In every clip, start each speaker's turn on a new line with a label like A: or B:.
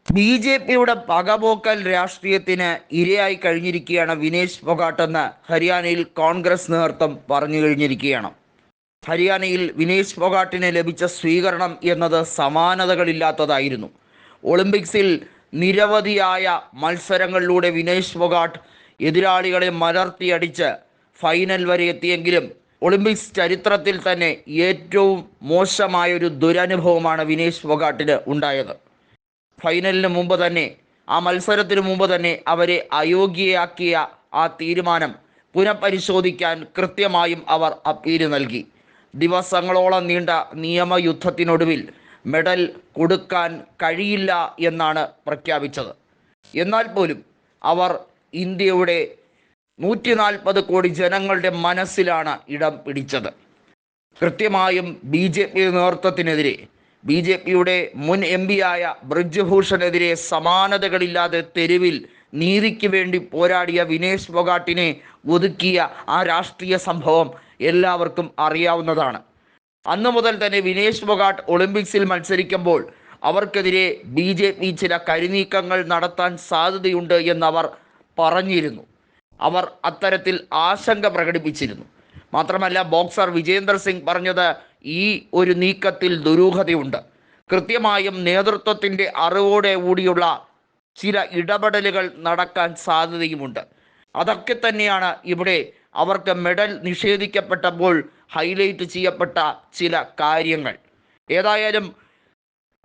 A: ബി.ജെ.പിയുടെ പകപോക്കൽ രാഷ്ട്രീയത്തിന് ഇരയായി കഴിഞ്ഞിരിക്കുകയാണ് വിനേഷ് ഫോഗാട്ടെന്ന് ഹരിയാനയിൽ കോൺഗ്രസ് നേതൃത്വം പറഞ്ഞു കഴിഞ്ഞിരിക്കുകയാണ്. ഹരിയാനയിൽ വിനേഷ് ഫോഗാട്ടിന് ലഭിച്ച സ്വീകരണം എന്നത് സമാനതകളില്ലാത്തതായിരുന്നു. ഒളിമ്പിക്സിൽ നിരവധിയായ മത്സരങ്ങളിലൂടെ വിനേഷ് ഫോഗാട്ട് എതിരാളികളെ മലർത്തിയടിച്ച് ഫൈനൽ വരെ എത്തിയെങ്കിലും ഒളിമ്പിക്സ് ചരിത്രത്തിൽ തന്നെ ഏറ്റവും മോശമായൊരു ദുരനുഭവമാണ് വിനേഷ് ഫോഗാട്ടിന് ഉണ്ടായത്. ഫൈനലിന് മുമ്പ് തന്നെ, ആ മത്സരത്തിന് മുമ്പ് തന്നെ അവരെ അയോഗ്യയാക്കിയ ആ തീരുമാനം പുനഃപരിശോധിക്കാൻ കൃത്യമായും അവർ അപ്പീൽ നൽകി. ദിവസങ്ങളോളം നീണ്ട നിയമയുദ്ധത്തിനൊടുവിൽ മെഡൽ കൊടുക്കാൻ കഴിയില്ല എന്നാണ് പ്രഖ്യാപിച്ചത്. എന്നാൽ പോലും അവർ ഇന്ത്യയുടെ 140 കോടി ജനങ്ങളുടെ മനസ്സിലാണ് ഇടം പിടിച്ചത്. കൃത്യമായും ബി.ജെ.പി നേതൃത്വത്തിനെതിരെ, ബി.ജെ.പിയുടെ മുൻ എം.പിയായ ബ്രിജ്ഭൂഷണെതിരെ സമാനതകളില്ലാതെ തെരുവിൽ നീതിക്ക് വേണ്ടി പോരാടിയ വിനേഷ് ഫോഗാട്ടിനെ ഒതുക്കിയ ആ രാഷ്ട്രീയ സംഭവം എല്ലാവർക്കും അറിയാവുന്നതാണ്. അന്നു മുതൽ തന്നെ വിനേഷ് ഫോഗാട്ട് ഒളിമ്പിക്സിൽ മത്സരിക്കുമ്പോൾ അവർക്കെതിരെ ബി.ജെ.പി ചില കരിനീക്കങ്ങൾ നടത്താൻ സാധ്യതയുണ്ട് എന്നവർ പറഞ്ഞിരുന്നു. അവർ അത്തരത്തിൽ ആശങ്ക പ്രകടിപ്പിച്ചിരുന്നു. മാത്രമല്ല, ബോക്സർ വിജേന്ദർ സിംഗ് പറഞ്ഞത് ഈ ഒരു നീക്കത്തിൽ ദുരൂഹതയുണ്ട്, കൃത്യമായും നേതൃത്വത്തിൻ്റെ അറിവോടെ കൂടിയുള്ള ചില ഇടപെടലുകൾ നടക്കാൻ സാധ്യതയുമുണ്ട്. അതൊക്കെ തന്നെയാണ് ഇവിടെ അവർക്ക് മെഡൽ നിഷേധിക്കപ്പെട്ടപ്പോൾ ഹൈലൈറ്റ് ചെയ്യപ്പെട്ട ചില കാര്യങ്ങൾ. ഏതായാലും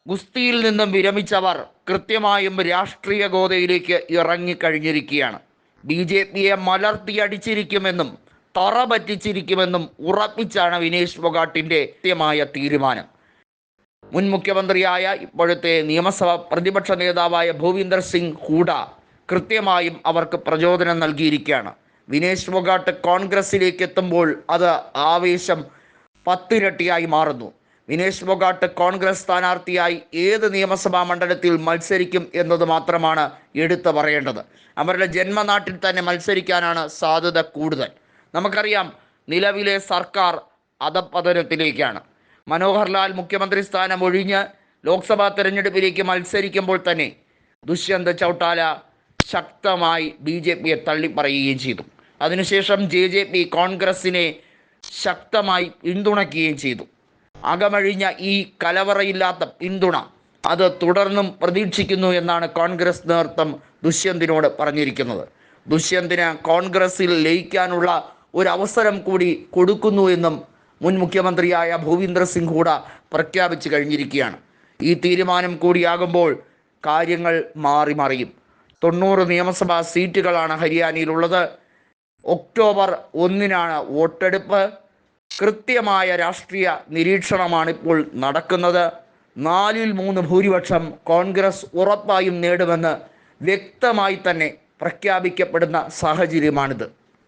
A: ഗുസ്തിയിൽ നിന്നും വിരമിച്ചവർ കൃത്യമായും രാഷ്ട്രീയ ഗോതയിലേക്ക് ഇറങ്ങിക്കഴിഞ്ഞിരിക്കുകയാണ്. ബി.ജെ.പിയെ മലർത്തിയടിച്ചിരിക്കുമെന്നും തറ പറ്റിച്ചിരിക്കുമെന്നും ഉറപ്പിച്ചാണ് വിനേഷ് ഫോഗാട്ടിൻ്റെ കൃത്യമായ തീരുമാനം. മുൻ മുഖ്യമന്ത്രിയായ ഇപ്പോഴത്തെ നിയമസഭാ പ്രതിപക്ഷ നേതാവായ ഭൂപീന്ദർ സിംഗ് ഹൂഡ കൃത്യമായും അവർക്ക് പ്രചോദനം നൽകിയിരിക്കുകയാണ്. വിനേഷ് ഫോഗാട്ട് കോൺഗ്രസിലേക്ക് എത്തുമ്പോൾ അത് ആവേശം 10 ഇരട്ടിയായി മാറുന്നു. വിനേഷ് ഫോഗാട്ട് കോൺഗ്രസ് സ്ഥാനാർത്ഥിയായി ഏത് നിയമസഭാ മണ്ഡലത്തിൽ മത്സരിക്കും എന്നത് മാത്രമാണ് എടുത്തു പറയേണ്ടത്. അവരുടെ ജന്മനാട്ടിൽ തന്നെ മത്സരിക്കാനാണ് സാധ്യത കൂടുതൽ. നമുക്കറിയാം, നിലവിലെ സർക്കാർ അധപതനത്തിലേക്കാണ്. മനോഹർ ലാൽ മുഖ്യമന്ത്രി സ്ഥാനം ഒഴിഞ്ഞ് ലോക്സഭാ തെരഞ്ഞെടുപ്പിലേക്ക് മത്സരിക്കുമ്പോൾ തന്നെ ദുഷ്യന്ത് ചൗട്ടാല ശക്തമായി ബി.ജെ.പിയെ തള്ളിപ്പറയുകയും ചെയ്തു. അതിനുശേഷം ജെ.ജെ.പി കോൺഗ്രസിനെ ശക്തമായി പിന്തുണയ്ക്കുകയും ചെയ്തു. അകമഴിഞ്ഞ ഈ കലവറയില്ലാത്ത പിന്തുണ അത് തുടർന്നും പ്രതീക്ഷിക്കുന്നു എന്നാണ് കോൺഗ്രസ് നേതൃത്വം ദുഷ്യന്തിനോട് പറഞ്ഞിരിക്കുന്നത്. ദുഷ്യന്തിന് കോൺഗ്രസിൽ ലയിക്കാനുള്ള ഒരു അവസരം കൂടി കൊടുക്കുന്നു എന്നും മുൻ മുഖ്യമന്ത്രിയായ ഭൂപീന്ദർ സിംഗ് ഹൂഡ പ്രഖ്യാപിച്ചു കഴിഞ്ഞിരിക്കുകയാണ്. ഈ തീരുമാനം കൂടിയാകുമ്പോൾ കാര്യങ്ങൾ മറിയും. 90 നിയമസഭാ സീറ്റുകളാണ് ഹരിയാനയിലുള്ളത്. ഒക്ടോബർ 1 വോട്ടെടുപ്പ്. കൃത്യമായ രാഷ്ട്രീയ നിരീക്ഷണമാണ് ഇപ്പോൾ നടക്കുന്നത്. 4/3 ഭൂരിപക്ഷം കോൺഗ്രസ് ഉറപ്പായും നേടുമെന്ന് വ്യക്തമായി തന്നെ പ്രഖ്യാപിക്കപ്പെടുന്ന സാഹചര്യമാണിത്.